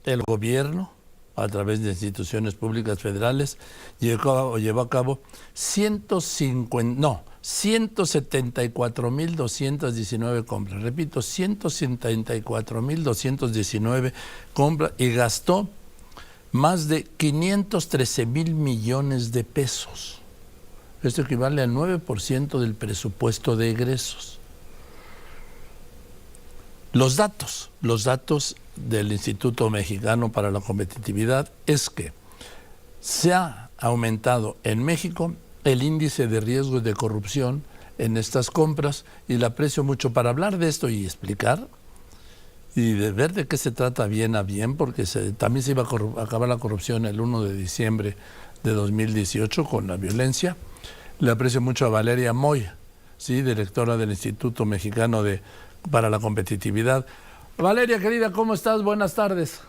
el gobierno, a través de instituciones públicas federales, llevó a cabo 174.219 compras. Repito, 174.219 compras y gastó más de 513,000 millones de pesos. Esto equivale al 9% del presupuesto de egresos. Los datos del Instituto Mexicano para la Competitividad es que se ha aumentado en México el índice de riesgo de corrupción en estas compras, y le aprecio mucho para hablar de esto y explicar y de ver de qué se trata bien a bien, porque también se iba a acabar la corrupción el 1 de diciembre de 2018 con la violencia. Le aprecio mucho a Valeria Moy, ¿sí?, directora del Instituto Mexicano para la Competitividad. Valeria, querida, ¿cómo estás? Buenas tardes.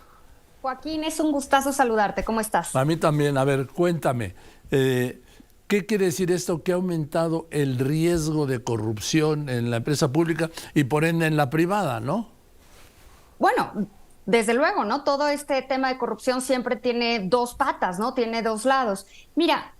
Joaquín, es un gustazo saludarte. ¿Cómo estás? A mí también. A ver, cuéntame, ¿qué quiere decir esto? Que ha aumentado el riesgo de corrupción en la empresa pública y por ende en la privada, ¿no? Bueno, desde luego, ¿no? Todo este tema de corrupción siempre tiene dos patas, ¿no? Tiene dos lados. Mira,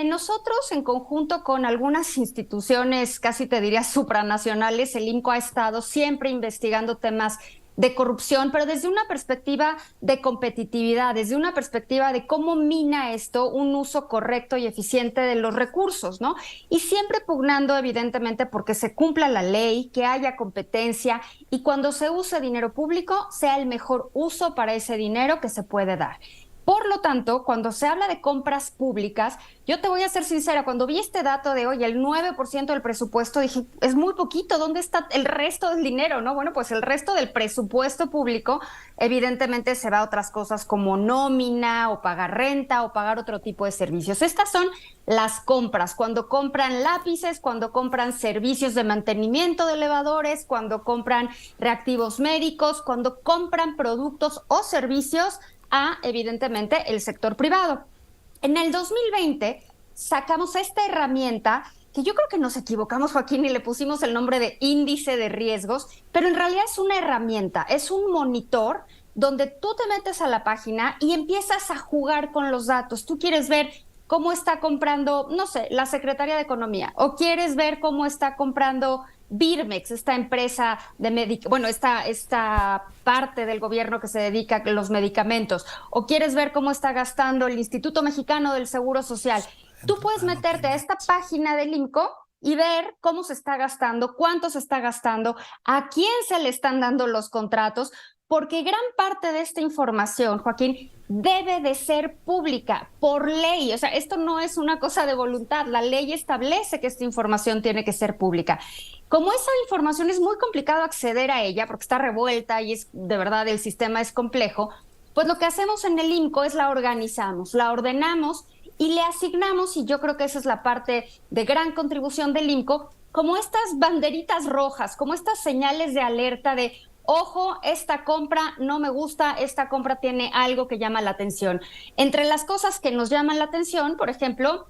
nosotros en conjunto con algunas instituciones, casi te diría supranacionales, el INCO ha estado siempre investigando temas de corrupción, pero desde una perspectiva de competitividad, desde una perspectiva de cómo mina esto un uso correcto y eficiente de los recursos, ¿no? Y siempre pugnando, evidentemente, porque se cumpla la ley, que haya competencia y cuando se use dinero público sea el mejor uso para ese dinero que se puede dar. Por lo tanto, cuando se habla de compras públicas, yo te voy a ser sincera, cuando vi este dato de hoy, el 9% del presupuesto, dije, es muy poquito, ¿dónde está el resto del dinero? ¿No? Bueno, pues el resto del presupuesto público evidentemente se va a otras cosas como nómina o pagar renta o pagar otro tipo de servicios. Estas son las compras, cuando compran lápices, cuando compran servicios de mantenimiento de elevadores, cuando compran reactivos médicos, cuando compran productos o servicios a, evidentemente, el sector privado. En el 2020 sacamos esta herramienta que yo creo que nos equivocamos, Joaquín, y le pusimos el nombre de índice de riesgos, pero en realidad es una herramienta, es un monitor donde tú te metes a la página y empiezas a jugar con los datos. Tú quieres ver cómo está comprando, no sé, la Secretaría de Economía, o quieres ver cómo está comprando Birmex, esta empresa de esta parte del gobierno que se dedica a los medicamentos, o quieres ver cómo está gastando el Instituto Mexicano del Seguro Social. Tú puedes meterte a esta página del INCO y ver cómo se está gastando, cuánto se está gastando, a quién se le están dando los contratos, porque gran parte de esta información, Joaquín, debe de ser pública por ley. O sea, esto no es una cosa de voluntad. La ley establece que esta información tiene que ser pública. Como esa información es muy complicado acceder a ella porque está revuelta y es de verdad el sistema es complejo, pues lo que hacemos en el INCO es la organizamos, la ordenamos y le asignamos, y yo creo que esa es la parte de gran contribución del INCO, como estas banderitas rojas, como estas señales de alerta de ojo, esta compra no me gusta, esta compra tiene algo que llama la atención. Entre las cosas que nos llaman la atención, por ejemplo,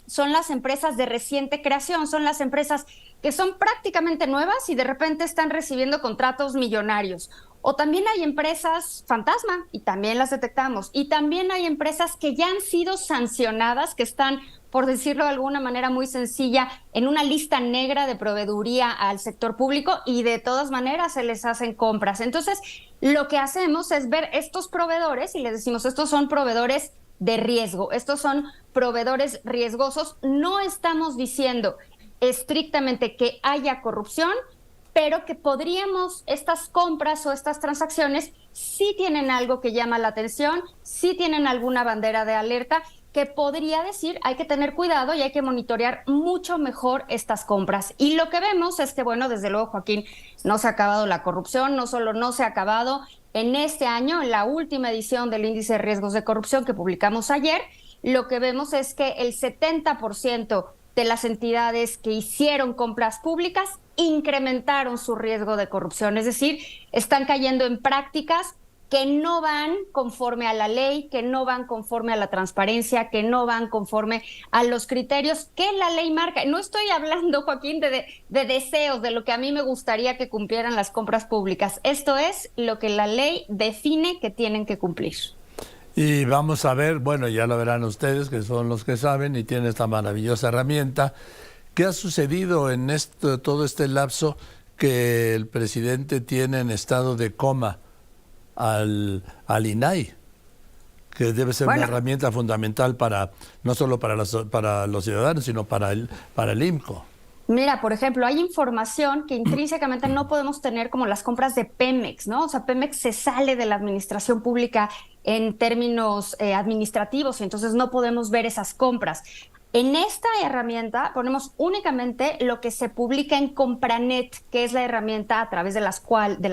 son las empresas de reciente creación, son las empresas que son prácticamente nuevas y de repente están recibiendo contratos millonarios. O también hay empresas fantasma y también las detectamos. Y también hay empresas que ya han sido sancionadas, que están, por decirlo de alguna manera muy sencilla, en una lista negra de proveeduría al sector público y de todas maneras se les hacen compras. Entonces, lo que hacemos es ver estos proveedores y les decimos, estos son proveedores de riesgo, estos son proveedores riesgosos. No estamos diciendo estrictamente que haya corrupción, pero que podríamos, estas compras o estas transacciones sí tienen algo que llama la atención, sí tienen alguna bandera de alerta que podría decir hay que tener cuidado y hay que monitorear mucho mejor estas compras. Y lo que vemos es que, bueno, desde luego, Joaquín, no se ha acabado la corrupción, no solo no se ha acabado, en este año, en la última edición del índice de riesgos de corrupción que publicamos ayer, lo que vemos es que el 70% de las entidades que hicieron compras públicas incrementaron su riesgo de corrupción, es decir, están cayendo en prácticas que no van conforme a la ley, que no van conforme a la transparencia, que no van conforme a los criterios que la ley marca. No estoy hablando, Joaquín, de deseos, de lo que a mí me gustaría que cumplieran las compras públicas. Esto es lo que la ley define que tienen que cumplir. Y vamos a ver, bueno, ya lo verán ustedes, que son los que saben y tienen esta maravillosa herramienta. ¿Qué ha sucedido en todo este lapso que el presidente tiene en estado de coma al INAI, que debe ser una herramienta fundamental para no solo para los ciudadanos, sino para el IMCO? Mira, por ejemplo, hay información que intrínsecamente no podemos tener, como las compras de Pemex, ¿no? O sea, Pemex se sale de la administración pública en términos administrativos y entonces no podemos ver esas compras. En esta herramienta ponemos únicamente lo que se publica en Compranet, que es la herramienta a través de la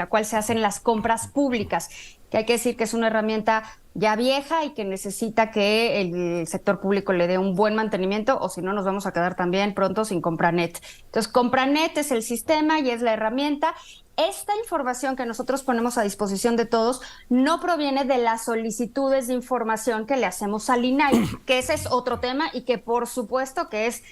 cual se hacen las compras públicas, que hay que decir que es una herramienta ya vieja y que necesita que el sector público le dé un buen mantenimiento, o si no nos vamos a quedar también pronto sin Compranet. Entonces, Compranet es el sistema y es la herramienta. Esta información que nosotros ponemos a disposición de todos no proviene de las solicitudes de información que le hacemos al INAI, que ese es otro tema y que por supuesto que es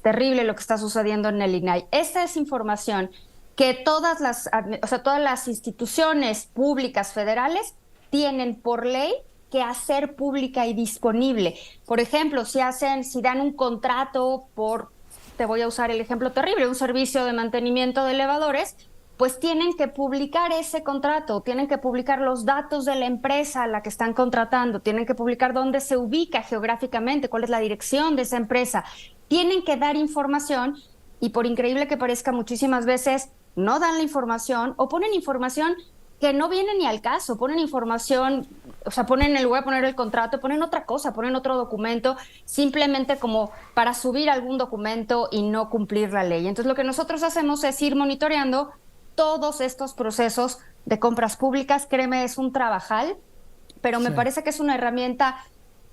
terrible lo que está sucediendo en el INAI. Esta es información que todas las instituciones públicas federales tienen por ley que hacer pública y disponible. Por ejemplo, si dan un contrato te voy a usar el ejemplo terrible, un servicio de mantenimiento de elevadores, pues tienen que publicar ese contrato, tienen que publicar los datos de la empresa a la que están contratando, tienen que publicar dónde se ubica geográficamente, cuál es la dirección de esa empresa, tienen que dar información y, por increíble que parezca, muchísimas veces no dan la información o ponen información que no viene ni al caso, ponen información, o sea, en lugar de poner el contrato, ponen otra cosa, ponen otro documento, simplemente como para subir algún documento y no cumplir la ley. Entonces, lo que nosotros hacemos es ir monitoreando todos estos procesos de compras públicas. Créeme, es un trabajal, pero me parece que es una herramienta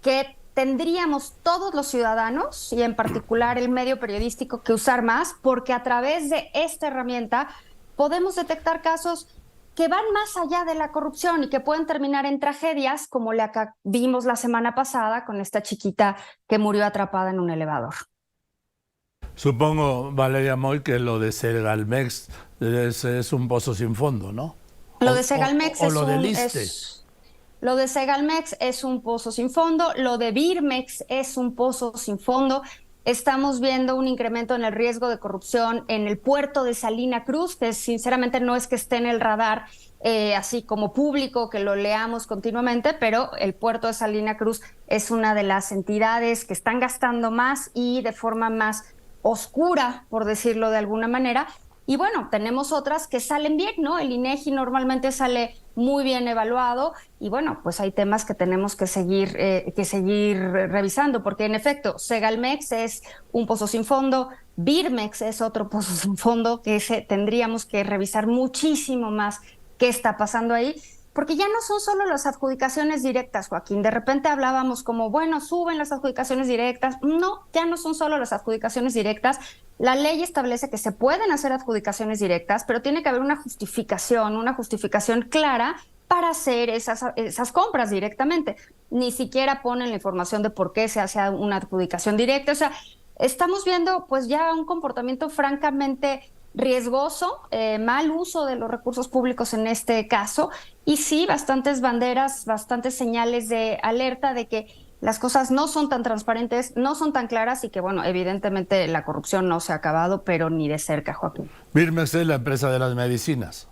que tendríamos todos los ciudadanos, y en particular el medio periodístico, que usar más, porque a través de esta herramienta podemos detectar casos que van más allá de la corrupción y que pueden terminar en tragedias como la que vimos la semana pasada con esta chiquita que murió atrapada en un elevador. Supongo, Valeria Moy, que lo de Segalmex es un pozo sin fondo, ¿no? Lo de Segalmex Lo de Segalmex es un pozo sin fondo, lo de Birmex es un pozo sin fondo. Estamos viendo un incremento en el riesgo de corrupción en el puerto de Salina Cruz, que sinceramente no es que esté en el radar así como público, que lo leamos continuamente, pero el puerto de Salina Cruz es una de las entidades que están gastando más y de forma más oscura, por decirlo de alguna manera. Y bueno, tenemos otras que salen bien, ¿no? El INEGI normalmente sale muy bien evaluado y bueno, pues hay temas que tenemos que seguir revisando, porque en efecto, Segalmex es un pozo sin fondo, Birmex es otro pozo sin fondo que tendríamos que revisar muchísimo más qué está pasando ahí, porque ya no son solo las adjudicaciones directas, Joaquín. De repente hablábamos como, bueno, suben las adjudicaciones directas. No, ya no son solo las adjudicaciones directas. La ley establece que se pueden hacer adjudicaciones directas, pero tiene que haber una justificación clara para hacer esas compras directamente. Ni siquiera ponen la información de por qué se hace una adjudicación directa. O sea, estamos viendo pues ya un comportamiento francamente riesgoso, mal uso de los recursos públicos en este caso, y sí, bastantes banderas, bastantes señales de alerta de que las cosas no son tan transparentes, no son tan claras y que, bueno, evidentemente la corrupción no se ha acabado, pero ni de cerca, Joaquín. Birmex es la empresa de las medicinas.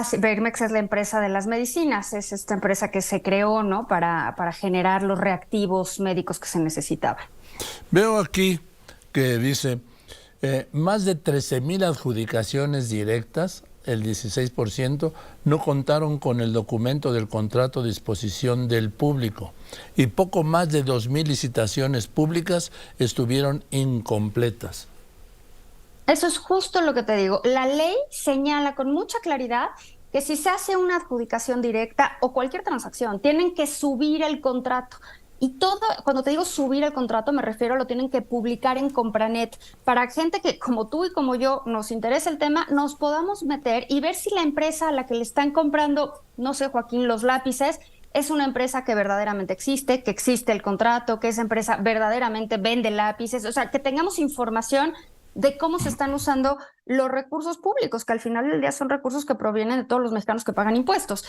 Sí, Birmex es la empresa de las medicinas, es esta empresa que se creó, ¿no?, para generar los reactivos médicos que se necesitaban. Veo aquí que dice más de 13,000 adjudicaciones directas, el 16%, no contaron con el documento del contrato a disposición del público y poco más de 2,000 licitaciones públicas estuvieron incompletas. Eso es justo lo que te digo. La ley señala con mucha claridad que si se hace una adjudicación directa o cualquier transacción, tienen que subir el contrato. Y todo, cuando te digo subir el contrato, me refiero a lo tienen que publicar en Compranet para gente que, como tú y como yo, nos interesa el tema, nos podamos meter y ver si la empresa a la que le están comprando, no sé, Joaquín, los lápices, es una empresa que verdaderamente existe, que existe el contrato, que esa empresa verdaderamente vende lápices, o sea, que tengamos información de cómo se están usando los recursos públicos, que al final del día son recursos que provienen de todos los mexicanos que pagan impuestos.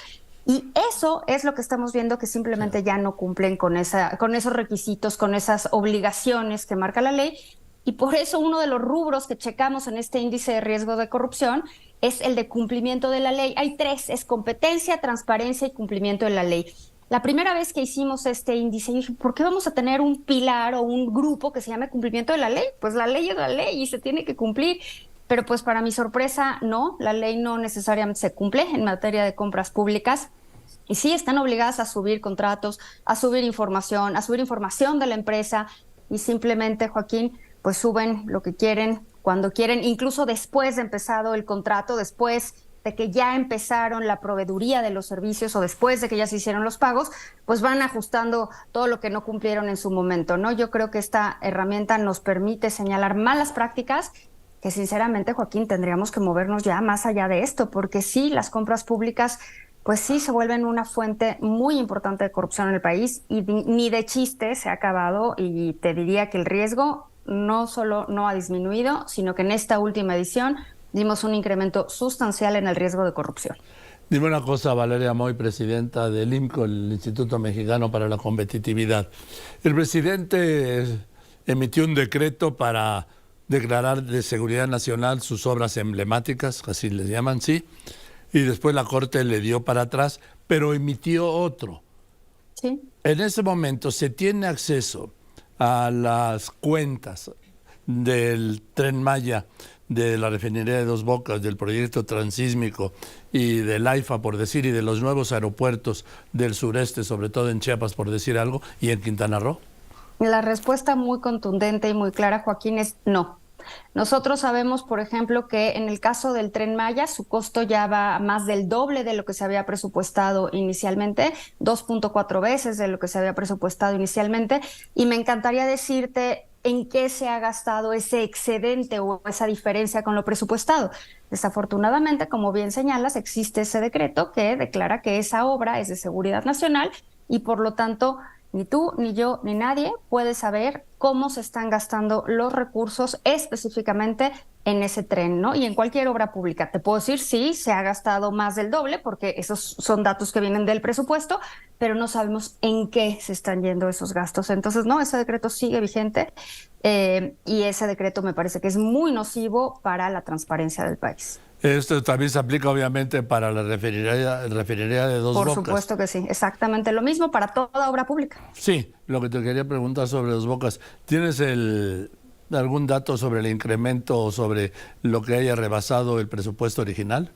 Y eso es lo que estamos viendo que simplemente ya no cumplen con esos requisitos, con esas obligaciones que marca la ley. Y por eso uno de los rubros que checamos en este índice de riesgo de corrupción es el de cumplimiento de la ley. Hay 3, es competencia, transparencia y cumplimiento de la ley. La primera vez que hicimos este índice, dije, ¿por qué vamos a tener un pilar o un grupo que se llame cumplimiento de la ley? Pues la ley es la ley y se tiene que cumplir. Pero pues para mi sorpresa, no, la ley no necesariamente se cumple en materia de compras públicas. Y sí, están obligadas a subir contratos, a subir información de la empresa y simplemente, Joaquín, pues suben lo que quieren, cuando quieren, incluso después de empezado el contrato, después de que ya empezaron la proveeduría de los servicios o después de que ya se hicieron los pagos, pues van ajustando todo lo que no cumplieron en su momento, ¿no? Yo creo que esta herramienta nos permite señalar malas prácticas que sinceramente, Joaquín, tendríamos que movernos ya más allá de esto, porque sí, las compras públicas, pues sí, se vuelven una fuente muy importante de corrupción en el país y ni de chiste se ha acabado, y te diría que el riesgo no solo no ha disminuido, sino que en esta última edición dimos un incremento sustancial en el riesgo de corrupción. Dime una cosa, Valeria Moy, presidenta del IMCO, el Instituto Mexicano para la Competitividad. El presidente emitió un decreto para declarar de seguridad nacional sus obras emblemáticas, así les llaman, sí, y después la Corte le dio para atrás, pero emitió otro. Sí. En ese momento se tiene acceso a las cuentas del Tren Maya, de la refinería de Dos Bocas, del proyecto transísmico y del AIFA, por decir, y de los nuevos aeropuertos del sureste, sobre todo en Chiapas, por decir algo, y en Quintana Roo. La respuesta muy contundente y muy clara, Joaquín, es no. Nosotros sabemos, por ejemplo, que en el caso del Tren Maya, su costo ya va a más del doble de lo que se había presupuestado inicialmente, 2.4 veces de lo que se había presupuestado inicialmente, y me encantaría decirte en qué se ha gastado ese excedente o esa diferencia con lo presupuestado. Desafortunadamente, como bien señalas, existe ese decreto que declara que esa obra es de seguridad nacional y por lo tanto ni tú, ni yo, ni nadie puede saber cómo se están gastando los recursos específicamente en ese tren, ¿no? Y en cualquier obra pública. Te puedo decir, sí, se ha gastado más del doble, porque esos son datos que vienen del presupuesto, pero no sabemos en qué se están yendo esos gastos. Entonces, no, ese decreto sigue vigente y ese decreto me parece que es muy nocivo para la transparencia del país. Esto también se aplica obviamente para la refinería de Dos Bocas. Por supuesto que sí, exactamente lo mismo para toda obra pública. Sí, lo que te quería preguntar sobre Dos Bocas, ¿tienes algún dato sobre el incremento o sobre lo que haya rebasado el presupuesto original?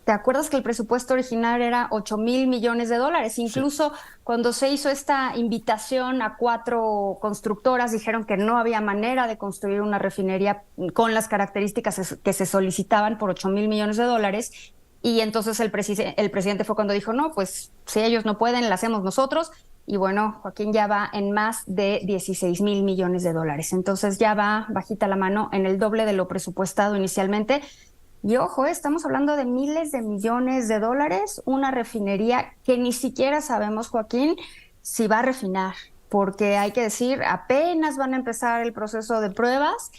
¿Te acuerdas que el presupuesto original era 8,000 millones de dólares? Incluso sí. Cuando se hizo esta invitación a 4 constructoras, dijeron que no había manera de construir una refinería con las características que se solicitaban por 8,000 millones de dólares. Y entonces el presidente fue cuando dijo, no, pues si ellos no pueden, la hacemos nosotros. Y bueno, Joaquín ya va en más de 16,000 millones de dólares. Entonces ya va bajita la mano en el doble de lo presupuestado inicialmente. Y ojo, estamos hablando de miles de millones de dólares, una refinería que ni siquiera sabemos, Joaquín, si va a refinar, porque hay que decir, apenas van a empezar el proceso de pruebas.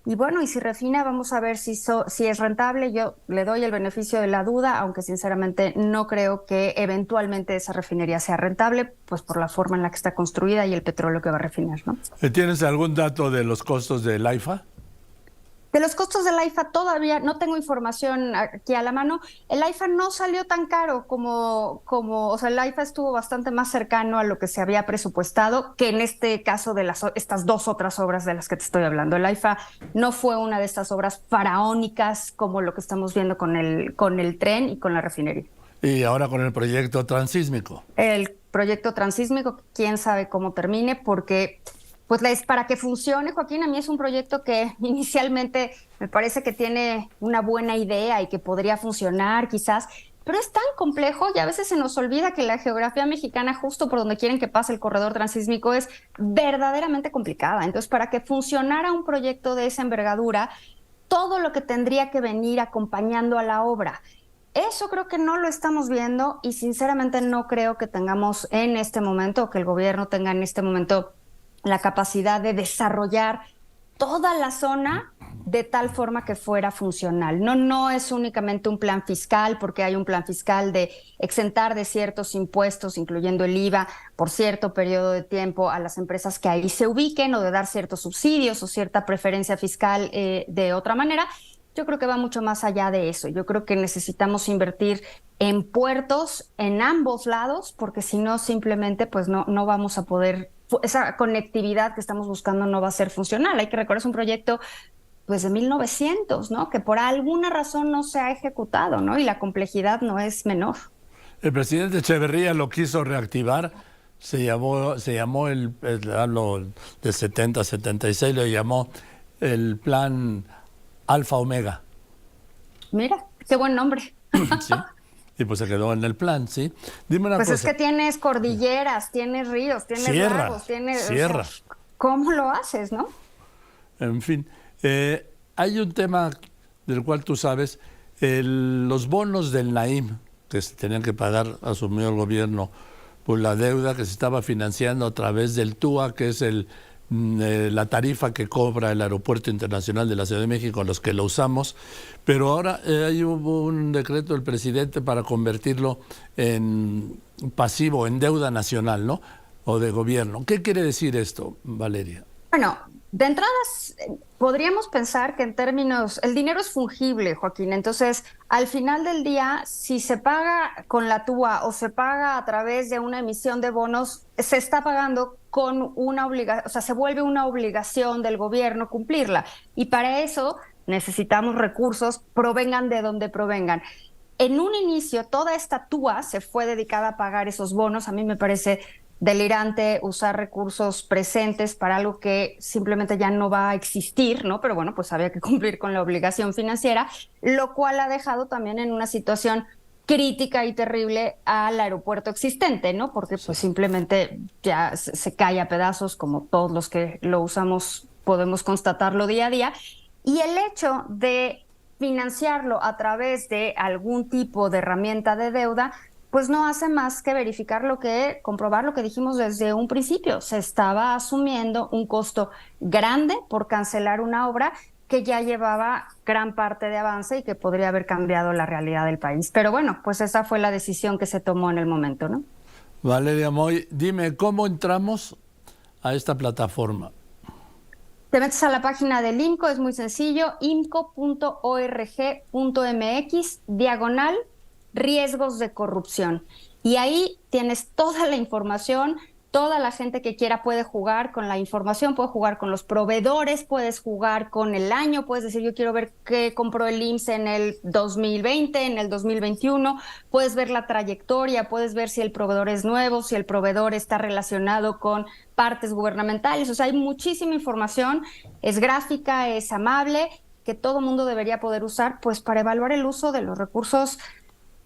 Y bueno, y si refina, vamos a ver si es rentable. Yo le doy el beneficio de la duda, aunque sinceramente no creo que eventualmente esa refinería sea rentable, pues por la forma en la que está construida y el petróleo que va a refinar, ¿no? ¿Tienes algún dato de los costos del AIFA? De los costos del AIFA todavía no tengo información aquí a la mano. El AIFA no salió tan caro o sea, el AIFA estuvo bastante más cercano a lo que se había presupuestado que en este caso de estas 2 otras obras de las que te estoy hablando. El AIFA no fue una de estas obras faraónicas como lo que estamos viendo con el tren y con la refinería. Y ahora con el proyecto transísmico. El proyecto transísmico, quién sabe cómo termine, porque pues para que funcione, Joaquín, a mí es un proyecto que inicialmente me parece que tiene una buena idea y que podría funcionar quizás, pero es tan complejo y a veces se nos olvida que la geografía mexicana, justo por donde quieren que pase el corredor transísmico, es verdaderamente complicada. Entonces, para que funcionara un proyecto de esa envergadura, todo lo que tendría que venir acompañando a la obra. Eso creo que no lo estamos viendo y sinceramente no creo que tengamos en este momento, o que el gobierno tenga en este momento la capacidad de desarrollar toda la zona de tal forma que fuera funcional. No es únicamente un plan fiscal, porque hay un plan fiscal de exentar de ciertos impuestos, incluyendo el IVA, por cierto periodo de tiempo a las empresas que ahí se ubiquen, o de dar ciertos subsidios o cierta preferencia fiscal de otra manera. Yo creo que va mucho más allá de eso. Yo creo que necesitamos invertir en puertos en ambos lados, porque si no, simplemente pues no vamos a poder, esa conectividad que estamos buscando no va a ser funcional. Hay que recordar, es un proyecto pues de 1900, ¿no? Que por alguna razón no se ha ejecutado, ¿no? Y la complejidad no es menor. El presidente Echeverría lo quiso reactivar, hablo de 70, 76, lo llamó el plan Alfa Omega. Mira, qué buen nombre. Sí. Y pues se quedó en el plan, ¿sí? Dime una cosa. Pues es que tienes cordilleras, tienes ríos, tienes lagos, tienes... Sierra. O sea, ¿cómo lo haces, no? En fin, hay un tema del cual tú sabes, los bonos del Naim, que se tenían que pagar, asumió el gobierno, por la deuda que se estaba financiando a través del TUA, que es la tarifa que cobra el Aeropuerto Internacional de la Ciudad de México, los que lo usamos, pero ahora hubo un decreto del presidente para convertirlo en pasivo, en deuda nacional, ¿no? O de gobierno. ¿Qué quiere decir esto, Valeria? Bueno, de entrada podríamos pensar que en términos, el dinero es fungible, Joaquín, entonces al final del día, si se paga con la TUA o se paga a través de una emisión de bonos, se está pagando con una obligación, o sea, se vuelve una obligación del gobierno cumplirla, y para eso necesitamos recursos, provengan de donde provengan. En un inicio, toda esta TUA se fue dedicada a pagar esos bonos. A mí me parece delirante usar recursos presentes para algo que simplemente ya no va a existir, ¿no? Pero bueno, pues había que cumplir con la obligación financiera, lo cual ha dejado también en una situación crítica y terrible al aeropuerto existente, ¿no? Porque pues simplemente ya se cae a pedazos, como todos los que lo usamos podemos constatarlo día a día. Y el hecho de financiarlo a través de algún tipo de herramienta de deuda, pues no hace más que comprobar lo que dijimos desde un principio. Se estaba asumiendo un costo grande por cancelar una obra que ya llevaba gran parte de avance y que podría haber cambiado la realidad del país. Pero bueno, pues esa fue la decisión que se tomó en el momento, ¿no? Valeria Moy, dime, ¿cómo entramos a esta plataforma? Te metes a la página del IMCO, es muy sencillo, imco.org.mx/riesgos de corrupción. Y ahí tienes toda la información, toda la gente que quiera puede jugar con la información, puede jugar con los proveedores, puedes jugar con el año, puedes decir yo quiero ver qué compró el IMSS en el 2020, en el 2021, puedes ver la trayectoria, puedes ver si el proveedor es nuevo, si el proveedor está relacionado con partes gubernamentales. O sea, hay muchísima información, es gráfica, es amable, que todo mundo debería poder usar pues para evaluar el uso de los recursos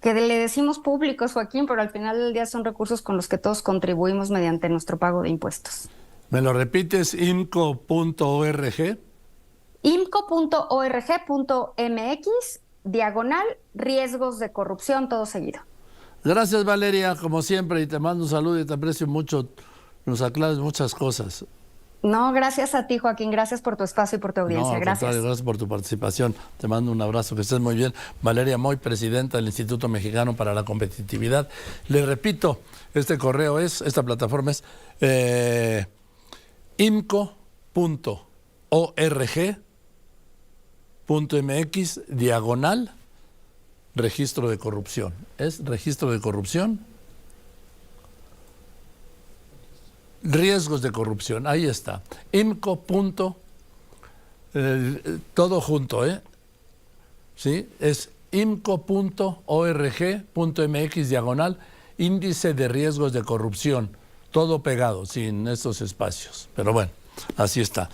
que le decimos públicos, Joaquín, pero al final del día son recursos con los que todos contribuimos mediante nuestro pago de impuestos. ¿Me lo repites? imco.org. imco.org.mx/riesgos de corrupción, todo seguido. Gracias, Valeria, como siempre, y te mando un saludo y te aprecio mucho. Nos aclares muchas cosas. No, gracias a ti, Joaquín. Gracias por tu espacio y por tu audiencia. No, Gracias. Gracias por tu participación. Te mando un abrazo, que estés muy bien. Valeria Moy, presidenta del Instituto Mexicano para la Competitividad. Le repito, esta plataforma es imco.org.mx/registro de corrupción. ¿Es registro de corrupción? Riesgos de corrupción, ahí está. IMCO. Todo junto, ¿sí? Es imco.org.mx/índice de riesgos de corrupción. Todo pegado, sin estos espacios. Pero bueno, así está.